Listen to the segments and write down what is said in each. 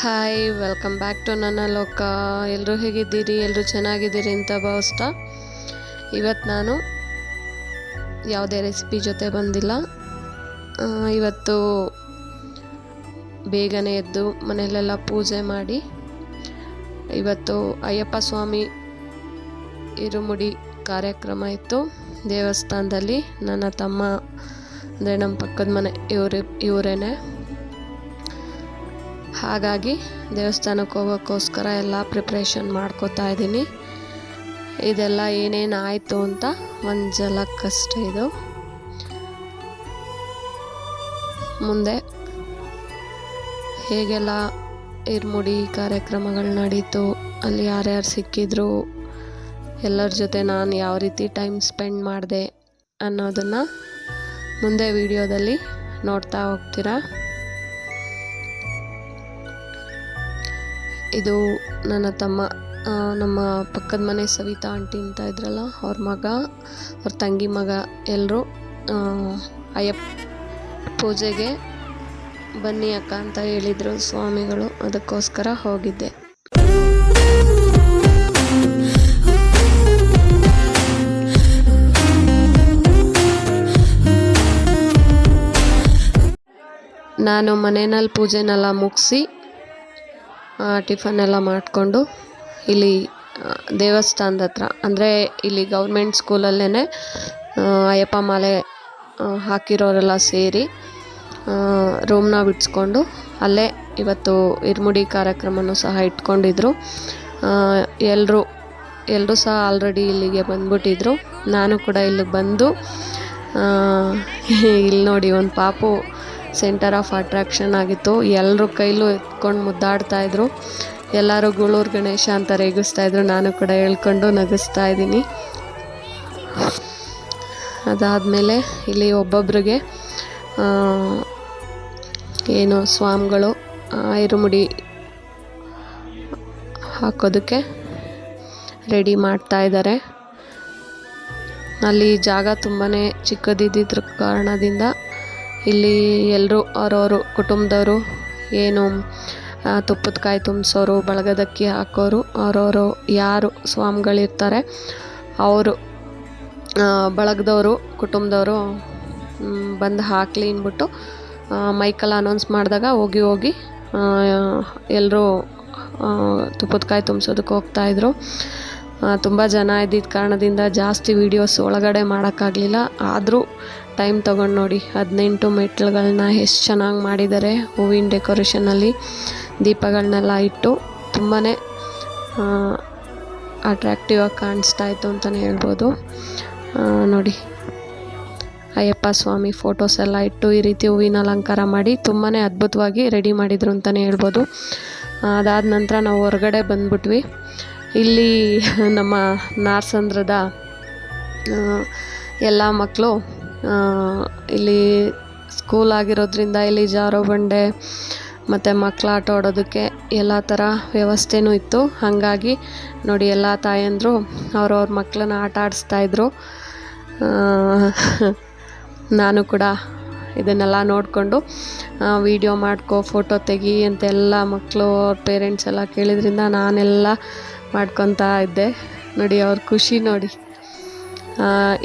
Hi, welcome back to ನನ್ನ ಲೋಕ. ಎಲ್ಲರೂ ಹೇಗಿದ್ದೀರಿ? ಎಲ್ಲರೂ ಚೆನ್ನಾಗಿದ್ದೀರಿ ಅಂತ ಭಾವಿಸ್ತಾ ಇವತ್ತು ನಾನು ಯಾವುದೇ ರೆಸಿಪಿ ಜೊತೆ ಬಂದಿಲ್ಲ. ಇವತ್ತು ಬೇಗನೆ ಎದ್ದು ಮನೆಯಲ್ಲೆಲ್ಲ ಪೂಜೆ ಮಾಡಿ ಇವತ್ತು ಅಯ್ಯಪ್ಪ ಸ್ವಾಮಿ ಇರುಮುಡಿ ಕಾರ್ಯಕ್ರಮ ಇತ್ತು ದೇವಸ್ಥಾನದಲ್ಲಿ. ನನ್ನ ತಮ್ಮ ಅಂದರೆ ನಮ್ಮ ಪಕ್ಕದ ಮನೆ ಇವರೇನೆ. ಹಾಗಾಗಿ ದೇವಸ್ಥಾನಕ್ಕೆ ಹೋಗೋಕ್ಕೋಸ್ಕರ ಎಲ್ಲ ಪ್ರಿಪ್ರೇಷನ್ ಮಾಡ್ಕೋತಾ ಇದ್ದೀನಿ. ಇದೆಲ್ಲ ಏನೇನು ಆಯಿತು ಅಂತ ಒಂದು ಝಲಕ್ಕಷ್ಟೇ ಇದು. ಮುಂದೆ ಹೇಗೆಲ್ಲ ಇರುಮುಡಿ ಕಾರ್ಯಕ್ರಮಗಳು ನಡೀತು, ಅಲ್ಲಿ ಯಾರ್ಯಾರು ಸಿಕ್ಕಿದ್ರು, ಎಲ್ಲರ ಜೊತೆ ನಾನು ಯಾವ ರೀತಿ ಟೈಮ್ ಸ್ಪೆಂಡ್ ಮಾಡಿದೆ ಅನ್ನೋದನ್ನು ಮುಂದೆ ವಿಡಿಯೋದಲ್ಲಿ ನೋಡ್ತಾ ಹೋಗ್ತೀರಾ. ಇದು ನನ್ನ ತಮ್ಮ, ನಮ್ಮ ಪಕ್ಕದ ಮನೆ ಸವಿತಾ ಆಂಟಿ ಅಂತ ಇದ್ರಲ್ಲ, ಅವ್ರ ಮಗ, ಅವ್ರ ತಂಗಿ ಮಗ ಎಲ್ಲರೂ ಅಯ್ಯಪ್ಪ ಪೂಜೆಗೆ ಬನ್ನಿ ಅಕ್ಕ ಅಂತ ಹೇಳಿದರು ಸ್ವಾಮಿಗಳು. ಅದಕ್ಕೋಸ್ಕರ ಹೋಗಿದ್ದೆ. ನಾನು ಮನೆಯಲ್ಲಿ ಪೂಜೆನೆಲ್ಲ ಮುಗಿಸಿ ಟಿಫನ್ ಎಲ್ಲ ಮಾಡಿಕೊಂಡು ಇಲ್ಲಿ ದೇವಸ್ಥಾನದ ಹತ್ರ, ಅಂದರೆ ಇಲ್ಲಿ ಗೌರ್ಮೆಂಟ್ ಸ್ಕೂಲಲ್ಲೇ ಅಯ್ಯಪ್ಪ ಮಾಲೆ ಹಾಕಿರೋರೆಲ್ಲ ಸೇರಿ ರೂಮ್ನ ಬಿಡಿಸ್ಕೊಂಡು ಅಲ್ಲೇ ಇವತ್ತು ಇರುಮುಡಿ ಕಾರ್ಯಕ್ರಮನೂ ಸಹ ಇಟ್ಕೊಂಡಿದ್ರು. ಎಲ್ಲರೂ ಸಹ ಆಲ್ರೆಡಿ ಇಲ್ಲಿಗೆ ಬಂದ್ಬಿಟ್ಟಿದ್ರು. ನಾನು ಕೂಡ ಇಲ್ಲಿಗೆ ಬಂದು ಇಲ್ಲಿ ನೋಡಿ ಒಂದು ಪಾಪು ಸೆಂಟರ್ ಆಫ್ ಅಟ್ರಾಕ್ಷನ್ ಆಗಿತ್ತು. ಎಲ್ಲರೂ ಕೈಲೂ ಎತ್ಕೊಂಡು ಮುದ್ದಾಡ್ತಾಯಿದ್ರು. ಎಲ್ಲರೂ ಗುಳೂರು ಗಣೇಶ ಅಂತ ರೇಗಿಸ್ತಾಯಿದ್ರು. ನಾನು ಕೂಡ ಹೇಳ್ಕೊಂಡು ನಗಿಸ್ತಾ ಇದ್ದೀನಿ. ಅದಾದಮೇಲೆ ಇಲ್ಲಿ ಒಬ್ಬೊಬ್ರಿಗೆ ಏನು ಸ್ವಾಮಿಗಳು ಇರುಮುಡಿ ಹಾಕೋದಕ್ಕೆ ರೆಡಿ ಮಾಡ್ತಾ ಇದ್ದಾರೆ. ಅಲ್ಲಿ ಜಾಗ ತುಂಬಾ ಚಿಕ್ಕದಿದ್ದಿದ್ರ ಕಾರಣದಿಂದ ಇಲ್ಲಿ ಎಲ್ಲರೂ ಅವರವರು ಕುಟುಂಬದವರು, ಏನು ತುಪ್ಪದ ಕಾಯಿ ತುಂಬಿಸೋರು, ಬಳಗದಕ್ಕಿ ಹಾಕೋರು, ಅವರವರು ಯಾರು ಸ್ವಾಮಿಗಳಿರ್ತಾರೆ ಅವರು ಬಳಗದವರು, ಕುಟುಂಬದವರು ಬಂದು ಹಾಕಲಿ ಅಂದ್ಬಿಟ್ಟು ಮೈಕಲ್ಲಿ ಅನೌನ್ಸ್ ಮಾಡಿದಾಗ ಹೋಗಿ ಎಲ್ಲರೂ ತುಪ್ಪದ ಕಾಯಿ ತುಂಬಿಸೋದಕ್ಕೆ ಹೋಗ್ತಾಯಿದ್ರು. ತುಂಬ ಜನ ಇದ್ದಿದ್ದ ಕಾರಣದಿಂದ ಜಾಸ್ತಿ ವೀಡಿಯೋಸ್ ಒಳಗಡೆ ಮಾಡೋಕ್ಕಾಗಲಿಲ್ಲ. ಆದರೂ ಟೈಮ್ ತೊಗೊಂಡು ನೋಡಿ 18 ಮೆಟ್ಲುಗಳನ್ನ ಎಷ್ಟು ಚೆನ್ನಾಗಿ ಮಾಡಿದ್ದಾರೆ. ಹೂವಿನ ಡೆಕೋರೇಷನಲ್ಲಿ ದೀಪಗಳನ್ನೆಲ್ಲ ಇಟ್ಟು ತುಂಬಾ ಅಟ್ರ್ಯಾಕ್ಟಿವ್ ಆಗಿ ಕಾಣಿಸ್ತಾ ಇತ್ತು ಅಂತಲೇ ಹೇಳ್ಬೋದು. ನೋಡಿ, ಅಯ್ಯಪ್ಪ ಸ್ವಾಮಿ ಫೋಟೋಸ್ ಎಲ್ಲ ಇಟ್ಟು ಈ ರೀತಿ ಹೂವಿನ ಅಲಂಕಾರ ಮಾಡಿ ತುಂಬಾ ಅದ್ಭುತವಾಗಿ ರೆಡಿ ಮಾಡಿದರು ಅಂತಲೇ ಹೇಳ್ಬೋದು. ಅದಾದ ನಂತರ ನಾವು ಹೊರಗಡೆ ಬಂದ್ಬಿಟ್ವಿ. ಇಲ್ಲಿ ನಮ್ಮ ನಾರ್ಸಂದ್ರದ ಎಲ್ಲ ಮಕ್ಕಳು, ಇಲ್ಲಿ ಸ್ಕೂಲ್ ಆಗಿರೋದ್ರಿಂದ ಇಲ್ಲಿ ಜಾರೋ ಬಂಡೆ ಮತ್ತು ಮಕ್ಕಳು ಆಟ ಆಡೋದಕ್ಕೆ ಎಲ್ಲ ಥರ ವ್ಯವಸ್ಥೆನೂ ಇತ್ತು. ಹಾಗಾಗಿ ನೋಡಿ, ಎಲ್ಲ ತಾಯಂದರು ಅವ್ರವ್ರ ಮಕ್ಕಳನ್ನ ಆಟ ಆಡಿಸ್ತಾಯಿದ್ರು. ನಾನು ಕೂಡ ಇದನ್ನೆಲ್ಲ ನೋಡಿಕೊಂಡು ವಿಡಿಯೋ ಮಾಡ್ಕೊ, ಫೋಟೋ ತೆಗಿ ಅಂತೆಲ್ಲ ಮಕ್ಕಳು ಅವ್ರ ಪೇರೆಂಟ್ಸ್ ಎಲ್ಲ ಕೇಳಿದ್ರಿಂದ ನಾನೆಲ್ಲ ಮಾಡ್ಕೊತಾ ಇದ್ದೆ. ನೋಡಿ ಅವ್ರ ಖುಷಿ ನೋಡಿ.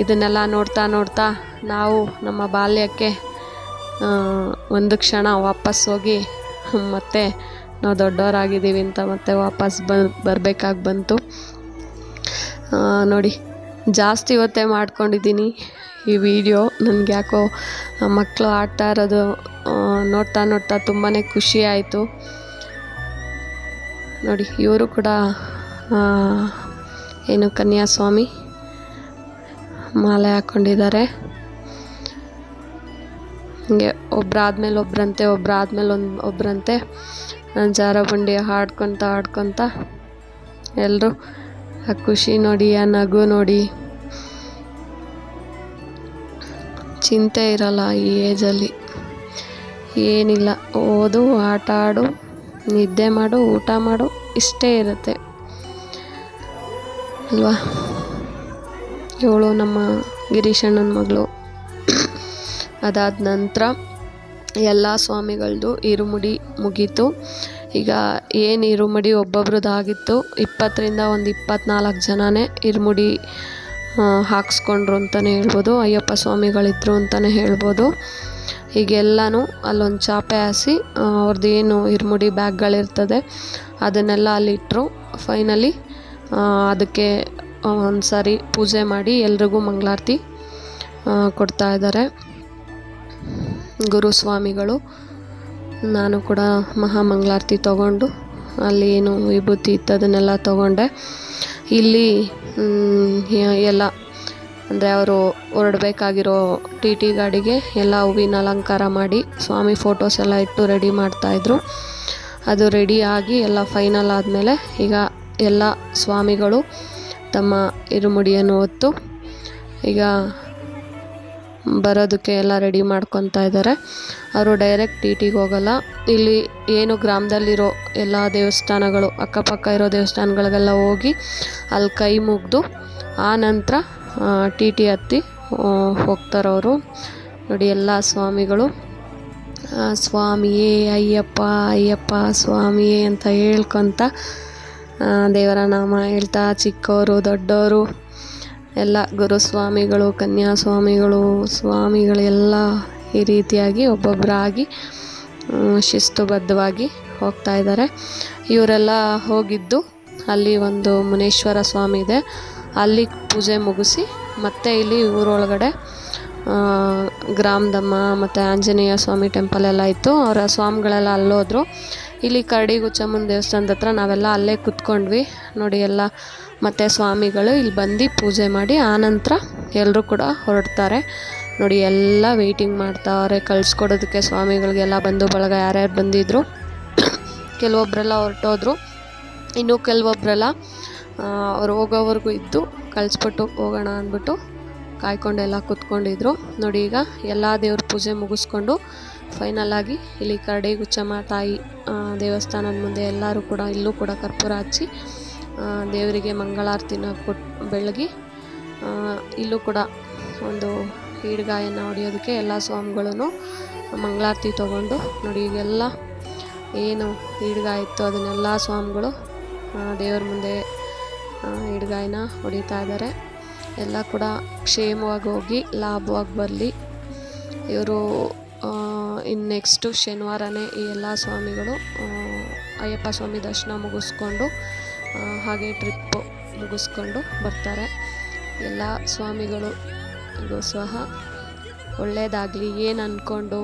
ಇದನ್ನೆಲ್ಲ ನೋಡ್ತಾ ನಾವು ನಮ್ಮ ಬಾಲ್ಯಕ್ಕೆ ಒಂದು ಕ್ಷಣ ವಾಪಸ್ ಹೋಗಿ ಮತ್ತೆ ನಾವು ದೊಡ್ಡವರಾಗಿದ್ದೀವಿ ಅಂತ ಮತ್ತೆ ವಾಪಸ್ ಬರಬೇಕಾಗಿ ಬಂತು. ನೋಡಿ, ಜಾಸ್ತಿ ಹೊತ್ತೇ ಮಾಡ್ಕೊಂಡಿದ್ದೀನಿ ಈ ವಿಡಿಯೋ. ನನಗೆ ಯಾಕೋ ಮಕ್ಕಳು ಆಡ್ತಾ ಇರೋದು ನೋಡ್ತಾ ತುಂಬಾ ಖುಷಿ ಆಯಿತು. ನೋಡಿ, ಇವರು ಕೂಡ ಏನು ಕನ್ಯಾಸ್ವಾಮಿ ಮಾಲೆ ಹಾಕ್ಕೊಂಡಿದ್ದಾರೆ. ಹೀಗೆ ಒಬ್ಬರಾದ್ಮೇಲೆ ಒಬ್ಬರಂತೆ ಜಾರಬಂಡಿ ಆಡ್ಕೊತ ಎಲ್ಲರೂ ಆ ಖುಷಿ ನೋಡಿ, ಆ ನಗು ನೋಡಿ. ಚಿಂತೆ ಇರಲ್ಲ ಈ ಏಜಲ್ಲಿ, ಏನಿಲ್ಲ. ಓದು, ಆಟ ಆಡು, ನಿದ್ದೆ ಮಾಡು, ಊಟ ಮಾಡು, ಇಷ್ಟೇ ಇರುತ್ತೆ ಅಲ್ವಾ. ಇವಳು ನಮ್ಮ ಗಿರೀಶಣ್ಣನ ಮಗಳು. ಅದಾದ ನಂತರ ಎಲ್ಲ ಸ್ವಾಮಿಗಳದ್ದು ಇರುಮುಡಿ ಮುಗೀತು. ಈಗ ಏನು ಇರುಮುಡಿ ಒಬ್ಬೊಬ್ರದ್ದಾಗಿತ್ತು, 20ರಿಂದ ಒಂದು 24 ಜನನೇ ಇರುಮುಡಿ ಹಾಕ್ಸ್ಕೊಂಡ್ರು ಅಂತಲೇ ಹೇಳ್ಬೋದು. ಅಯ್ಯಪ್ಪ ಸ್ವಾಮಿಗಳಿದ್ರು ಅಂತಲೇ ಹೇಳ್ಬೋದು. ಹೀಗೆಲ್ಲನೂ ಅಲ್ಲೊಂದು ಚಾಪೆ ಹಾಸಿ ಅವ್ರದ್ದು ಏನು ಇರುಮುಡಿ ಬ್ಯಾಗ್ಗಳಿರ್ತದೆ ಅದನ್ನೆಲ್ಲ ಅಲ್ಲಿಟ್ಟರು. ಫೈನಲಿ ಅದಕ್ಕೆ ಒಂದು ಸಾರಿ ಪೂಜೆ ಮಾಡಿ ಎಲ್ರಿಗೂ ಮಂಗಳಾರತಿ ಕೊಡ್ತಾ ಇದ್ದಾರೆ ಗುರುಸ್ವಾಮಿಗಳು. ನಾನು ಕೂಡ ಮಹಾಮಂಗಳಾರತಿ ತೊಗೊಂಡು ಅಲ್ಲಿ ಏನು ವಿಭೂತಿ ಇತ್ತು ಅದನ್ನೆಲ್ಲ ತೊಗೊಂಡೆ. ಇಲ್ಲಿ ಎಲ್ಲ ಅಂದರೆ ಅವರು ಹೊರಡಬೇಕಾಗಿರೋ ಟಿ ಟಿ ಗಾಡಿಗೆ ಎಲ್ಲ ಹೂವಿನ ಅಲಂಕಾರ ಮಾಡಿ ಸ್ವಾಮಿ ಫೋಟೋಸ್ ಎಲ್ಲ ಇಟ್ಟು ರೆಡಿ ಮಾಡ್ತಾಯಿದ್ರು. ಅದು ರೆಡಿ ಆಗಿ ಎಲ್ಲ ಫೈನಲ್ ಆದಮೇಲೆ ಈಗ ಎಲ್ಲ ಸ್ವಾಮಿಗಳು ತಮ್ಮ ಇರುಮುಡಿಯನ್ನು ಹೊತ್ತು ಈಗ ಬರೋದಕ್ಕೆ ಎಲ್ಲ ರೆಡಿ ಮಾಡ್ಕೊತಾ ಇದ್ದಾರೆ. ಅವರು ಡೈರೆಕ್ಟ್ ಟಿ ಟಿಗೆ ಹೋಗಲ್ಲ. ಇಲ್ಲಿ ಏನು ಗ್ರಾಮದಲ್ಲಿರೋ ಎಲ್ಲ ದೇವಸ್ಥಾನಗಳು ಅಕ್ಕಪಕ್ಕ ಇರೋ ದೇವಸ್ಥಾನಗಳಿಗೆಲ್ಲ ಹೋಗಿ ಅಲ್ಲಿ ಕೈ ಮುಗಿದು ಆ ನಂತರ ಟಿ ಟಿ ಹತ್ತಿ ಹೋಗ್ತಾರವರು. ನೋಡಿ ಎಲ್ಲ ಸ್ವಾಮಿಗಳು ಸ್ವಾಮಿಯೇ ಅಯ್ಯಪ್ಪ ಅಯ್ಯಪ್ಪ ಸ್ವಾಮಿಯೇ ಅಂತ ಹೇಳ್ಕೊತ ದೇವರ ನಾಮ ಹೇಳ್ತಾ ಚಿಕ್ಕವರು ದೊಡ್ಡವರು ಎಲ್ಲ ಗುರುಸ್ವಾಮಿಗಳು ಕನ್ಯಾಸ್ವಾಮಿಗಳು ಸ್ವಾಮಿಗಳೆಲ್ಲ ಈ ರೀತಿಯಾಗಿ ಒಬ್ಬೊಬ್ಬರಾಗಿ ಶಿಸ್ತುಬದ್ಧವಾಗಿ ಹೋಗ್ತಾ ಇದ್ದಾರೆ. ಇವರೆಲ್ಲ ಹೋಗಿದ್ದು ಅಲ್ಲಿ ಒಂದು ಮುನೇಶ್ವರ ಸ್ವಾಮಿ ಇದೆ, ಅಲ್ಲಿ ಪೂಜೆ ಮುಗಿಸಿ ಮತ್ತೆ ಇಲ್ಲಿ ಊರೊಳಗಡೆ ಗ್ರಾಮದಮ್ಮ ಮತ್ತು ಆಂಜನೇಯ ಸ್ವಾಮಿ ಟೆಂಪಲ್ ಎಲ್ಲ ಇತ್ತು. ಅವರ ಸ್ವಾಮಿಗಳೆಲ್ಲ ಅಲ್ಲೋದ್ರು. ಇಲ್ಲಿ ಕರಡಿಗುಚ್ಚಮ್ಮನ ದೇವಸ್ಥಾನದ ಹತ್ರ ನಾವೆಲ್ಲ ಅಲ್ಲೇ ಕೂತ್ಕೊಂಡ್ವಿ. ನೋಡಿ ಎಲ್ಲ ಮತ್ತು ಸ್ವಾಮಿಗಳು ಇಲ್ಲಿ ಬಂದು ಪೂಜೆ ಮಾಡಿ ಆನಂತರ ಎಲ್ಲರೂ ಕೂಡ ಹೊರಡ್ತಾರೆ. ನೋಡಿ ಎಲ್ಲ ವೆಯ್ಟಿಂಗ್ ಮಾಡ್ತಾವ್ರೆ ಕಳಿಸ್ಕೊಡೋದಕ್ಕೆ ಸ್ವಾಮಿಗಳಿಗೆಲ್ಲ ಬಂದು ಬಳಗ ಯಾರ್ಯಾರು ಬಂದಿದ್ದರು. ಕೆಲವೊಬ್ಬರೆಲ್ಲ ಹೊರಟೋದ್ರು, ಇನ್ನು ಕೆಲವೊಬ್ಬರೆಲ್ಲ ಅವ್ರು ಹೋಗೋವರೆಗೂ ಇದ್ದು ಕಳಿಸ್ಬಿಟ್ಟು ಹೋಗೋಣ ಅಂದ್ಬಿಟ್ಟು ಕಾಯ್ಕೊಂಡೆಲ್ಲ ಕೂತ್ಕೊಂಡಿದ್ರು. ನೋಡಿ ಈಗ ಎಲ್ಲ ದೇವ್ರ ಪೂಜೆ ಮುಗಿಸ್ಕೊಂಡು ಫೈನಲಾಗಿ ಇಲ್ಲಿ ಕರಡಿಗುಚ್ಚಮ್ಮ ತಾಯಿ ದೇವಸ್ಥಾನದ ಮುಂದೆ ಎಲ್ಲರೂ ಕೂಡ ಇಲ್ಲೂ ಕೂಡ ಕರ್ಪೂರ ಹಚ್ಚಿ ದೇವರಿಗೆ ಮಂಗಳಾರತಿನ ಬೆಳಗಿ ಇಲ್ಲೂ ಕೂಡ ಒಂದು ಈಡ್ಗಾಯನ್ನು ಹೊಡೆಯೋದಕ್ಕೆ ಎಲ್ಲ ಸ್ವಾಮಿಗಳೂ ಮಂಗಳಾರತಿ ತೊಗೊಂಡು ನೋಡಿ ಈಗೆಲ್ಲ ಏನು ಈಡ್ಗಾಯ ಇತ್ತು ಅದನ್ನೆಲ್ಲ ಸ್ವಾಮಿಗಳು ದೇವ್ರ ಮುಂದೆ ಈಡ್ಗಾಯನ್ನ ಹೊಡಿತಾ ಇದ್ದಾರೆ. ಎಲ್ಲ ಕೂಡ ಕ್ಷೇಮವಾಗಿ ಹೋಗಿ ಲಾಭವಾಗಿ ಬರಲಿ. ಇವರು ಇನ್ನು ನೆಕ್ಸ್ಟು ಶನಿವಾರನೇ ಈ ಎಲ್ಲ ಸ್ವಾಮಿಗಳು ಅಯ್ಯಪ್ಪ ಸ್ವಾಮಿ ದರ್ಶನ ಮುಗಿಸ್ಕೊಂಡು ಹಾಗೆ ಟ್ರಿಪ್ಪು ಮುಗಿಸ್ಕೊಂಡು ಬರ್ತಾರೆ. ಎಲ್ಲ ಸ್ವಾಮಿಗಳಿಗೂ ಸಹ ಒಳ್ಳೆಯದಾಗಲಿ, ಏನು ಅಂದ್ಕೊಂಡು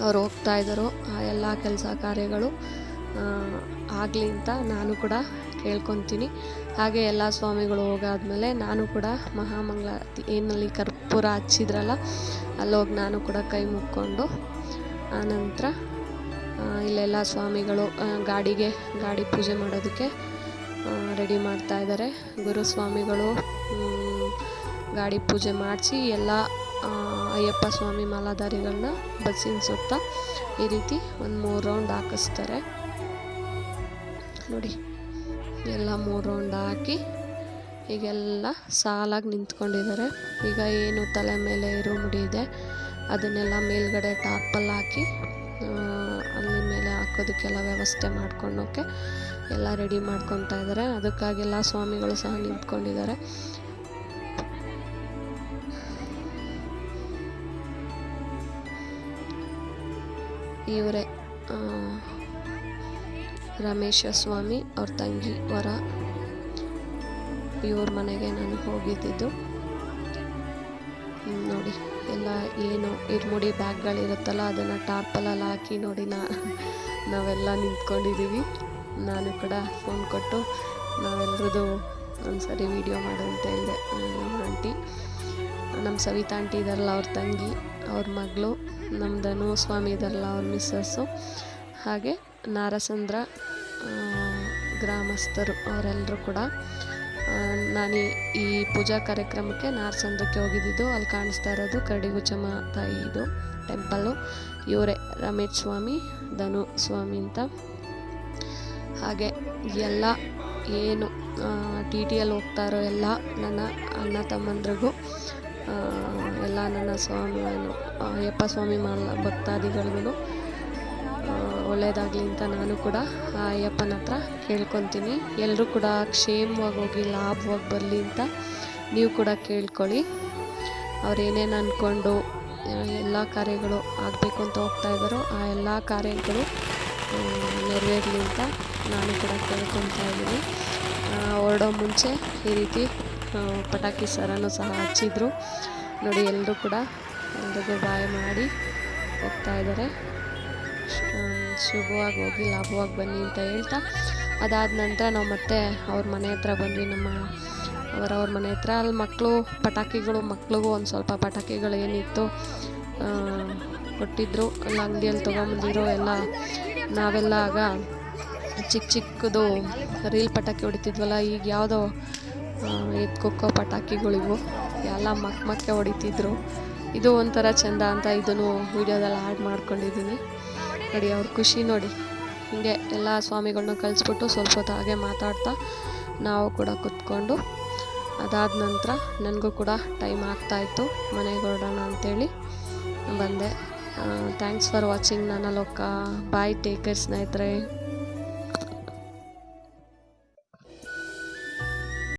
ಅವ್ರು ಹೋಗ್ತಾ ಇದ್ದಾರೋ ಆ ಎಲ್ಲ ಕೆಲಸ ಕಾರ್ಯಗಳು ಆಗಲಿ ಅಂತ ನಾನು ಕೂಡ ಕೇಳ್ಕೊತೀನಿ. ಹಾಗೆ ಎಲ್ಲ ಸ್ವಾಮಿಗಳು ಹೋಗಾದ್ಮೇಲೆ ನಾನು ಕೂಡ ಮಹಾಮಂಗಳಾರತಿ ಏನಲ್ಲಿ ಕರ್ಪೂರ ಹಚ್ಚಿದ್ರಲ್ಲ ಅಲ್ಲೋಗಿ ನಾನು ಕೂಡ ಕೈ ಮುಕ್ಕೊಂಡು ಆನಂತರ ಇಲ್ಲೆಲ್ಲ ಸ್ವಾಮಿಗಳು ಗಾಡಿ ಪೂಜೆ ಮಾಡೋದಕ್ಕೆ ರೆಡಿ ಮಾಡ್ತಾ ಇದ್ದಾರೆ. ಗುರುಸ್ವಾಮಿಗಳು ಗಾಡಿ ಪೂಜೆ ಮಾಡಿಸಿ ಎಲ್ಲ ಅಯ್ಯಪ್ಪ ಸ್ವಾಮಿ ಮಾಲಾಧಾರಿಗಳನ್ನ ಬಸ್ಸಿನ ಸುತ್ತ ಈ ರೀತಿ ಒಂದು 3 ರೌಂಡ್ ಹಾಕಿಸ್ತಾರೆ. ನೋಡಿ ಎಲ್ಲ 3 ರೌಂಡ್ ಹಾಕಿ ಈಗೆಲ್ಲ ಸಾಲಾಗಿ ನಿಂತ್ಕೊಂಡಿದ್ದಾರೆ. ಈಗ ಏನು ತಲೆ ಮೇಲೆ ಇರುಮುಡಿ ಇದೆ ಅದನ್ನೆಲ್ಲ ಮೇಲ್ಗಡೆ ಟಾರ್ಪಲ್ ಹಾಕಿ ಅಲ್ಲಿ ಮೇಲೆ ಹಾಕೋದಕ್ಕೆಲ್ಲ ವ್ಯವಸ್ಥೆ ಮಾಡ್ಕೊಳ್ಳೋಕ್ಕೆ ಎಲ್ಲ ರೆಡಿ ಮಾಡ್ಕೊತಾ ಇದ್ದಾರೆ. ಅದಕ್ಕಾಗೆಲ್ಲ ಸ್ವಾಮಿಗಳು ಸಹ ನಿಂತ್ಕೊಂಡಿದ್ದಾರೆ. ಇವರೇ ರಮೇಶ ಸ್ವಾಮಿ ಅವ್ರ ತಂಗಿ ವರ. ಇವ್ರ ಮನೆಗೆ ನಾನು ಹೋಗಿದ್ದಿದ್ದು. ನೋಡಿ ಎಲ್ಲ ಏನು ಇರುಮುಡಿ ಬ್ಯಾಗ್ಗಳಿರುತ್ತಲ್ಲ ಅದನ್ನು ಟಾರ್ಪಲಲ್ಲಿ ಹಾಕಿ ನೋಡಿ ನಾವೆಲ್ಲ ನಿಂತ್ಕೊಂಡಿದ್ದೀವಿ. ನಾನು ಕೂಡ ಫೋನ್ ಕೊಟ್ಟು ನಾವೆಲ್ಲರದು ಒಂದ್ಸರಿ ವಿಡಿಯೋ ಮಾಡು ಅಂತ ಹೇಳಿದೆ. ನಮ್ಮ ಆಂಟಿ, ನಮ್ಮ ಸವಿತಾ ಆಂಟಿ ಇದಾರಲ್ಲ ಅವ್ರ ತಂಗಿ, ಅವ್ರ ಮಗಳು, ನಮ್ಮ ಧನು ಸ್ವಾಮಿ ಇದಾರಲ್ಲ ಅವ್ರ ಮಿಸ್ಸಸ್ಸು, ಹಾಗೆ ನಾರಸಂದ್ರ ಗ್ರಾಮಸ್ಥರು ಅವರೆಲ್ಲರೂ ಕೂಡ. ನಾನು ಈ ಪೂಜಾ ಕಾರ್ಯಕ್ರಮಕ್ಕೆ ನಾರಸಂದ್ರಕ್ಕೆ ಹೋಗಿದ್ದಿದ್ದು. ಅಲ್ಲಿ ಕಾಣಿಸ್ತಾ ಇರೋದು ಕರಡಿಗುಚ್ಚಮ್ಮ ತಾಯಿದು ಟೆಂಪಲ್ಲು. ಇವರೇ ರಮೇಶ್ ಸ್ವಾಮಿ, ಧನು ಸ್ವಾಮಿ ಅಂತ. ಹಾಗೆ ಎಲ್ಲ ಏನು ಟಿ ಟಿಯಲ್ಲಿ ಹೋಗ್ತಾರೋ ಎಲ್ಲ ನನ್ನ ಅಣ್ಣ ತಮ್ಮಂದ್ರಿಗೂ ಎಲ್ಲ ನನ್ನ ಅಯ್ಯಪ್ಪ ಸ್ವಾಮಿ ಭಕ್ತಾದಿಗಳಿಗೂ ಒಳ್ಳೆಯದಾಗಲಿ ಅಂತ ನಾನು ಕೂಡ ಆ ಅಯ್ಯಪ್ಪನ ಹತ್ರ ಕೇಳ್ಕೊತೀನಿ. ಎಲ್ಲರೂ ಕೂಡ ಕ್ಷೇಮವಾಗಿ ಹೋಗಿ ಲಾಭವಾಗಿ ಬರಲಿ ಅಂತ ನೀವು ಕೂಡ ಕೇಳ್ಕೊಳ್ಳಿ. ಅವರೇನೇನು ಅಂದ್ಕೊಂಡು ಎಲ್ಲ ಕಾರ್ಯಗಳು ಆಗಬೇಕು ಅಂತ ಹೋಗ್ತಾ ಇದ್ದಾರೋ ಆ ಎಲ್ಲ ಕಾರ್ಯಗಳು ನೆರವೇರಲಿ ಅಂತ ನಾನು ಕೂಡ ಕೇಳ್ಕೊತಾ ಇದ್ದೀನಿ. ಹೊರಡೋ ಮುಂಚೆ ಈ ರೀತಿ ಪಟಾಕಿ ಸರನೂ ಸಹ ಹಚ್ಚಿದ್ರು ನೋಡಿ. ಎಲ್ಲರೂ ಕೂಡ ಎಲ್ರಿಗೂ ಬಾಯ್ ಮಾಡಿ ಹೋಗ್ತಾ ಇದ್ದಾರೆ. ಶುಭವಾಗಿ ಹೋಗಿ ಲಾಭವಾಗಿ ಬನ್ನಿ ಅಂತ ಹೇಳ್ತಾ, ಅದಾದ ನಂತರ ನಾವು ಮತ್ತೆ ಅವ್ರ ಮನೆ ಹತ್ರ ಬಂದ್ವಿ. ಅವರವ್ರ ಮನೆ ಹತ್ರ ಅಲ್ಲಿ ಮಕ್ಕಳು ಪಟಾಕಿಗಳು, ಮಕ್ಳಿಗೂ ಒಂದು ಸ್ವಲ್ಪ ಪಟಾಕಿಗಳು ಏನಿತ್ತು ಕೊಟ್ಟಿದ್ದರು. ಅಲ್ಲಿ ಅಂಗಡಿಯಲ್ಲಿ ತೊಗೊಂಬಂದಿರೋ ಎಲ್ಲ ನಾವೆಲ್ಲ ಆಗ ಚಿಕ್ಕದು ರೀಲ್ ಪಟಾಕಿ ಹೊಡಿತಿದ್ವಲ್ಲ, ಈಗ ಯಾವುದೋ ಎತ್ಕೊಕ್ಕೋ ಪಟಾಕಿಗಳಿವು ಎಲ್ಲ ಮಕ್ಕೆ ಹೊಡಿತಿದ್ರು. ಇದು ಒಂಥರ ಚೆಂದ ಅಂತ ಇದನ್ನು ವೀಡಿಯೋದಲ್ಲಿ ಆ್ಯಡ್ ಮಾಡ್ಕೊಂಡಿದ್ದೀನಿ ನೋಡಿ. ಅವ್ರ ಖುಷಿ ನೋಡಿ. ಹೀಗೆ ಎಲ್ಲ ಸ್ವಾಮಿಗಳನ್ನ ಕಳಿಸ್ಬಿಟ್ಟು ಸ್ವಲ್ಪ ಹೊತ್ತು ಹಾಗೆ ಮಾತಾಡ್ತಾ ನಾವು ಕೂಡ ಕೂತ್ಕೊಂಡು, ಅದಾದ ನಂತರ ನನಗೂ ಕೂಡ ಟೈಮ್ ಆಗ್ತಾಯಿತ್ತು, ಮನೆಗೆ ಹೊರಡೋಣ ಅಂಥೇಳಿ ಬಂದೆ. ಥ್ಯಾಂಕ್ಸ್ ಫಾರ್ ವಾಚಿಂಗ್ ನನ್ನ ಲೋಕ. ಬಾಯ್, ಟೇಕ್ ಕೇರ್ ಸ್ನೇಹಿತರೆ.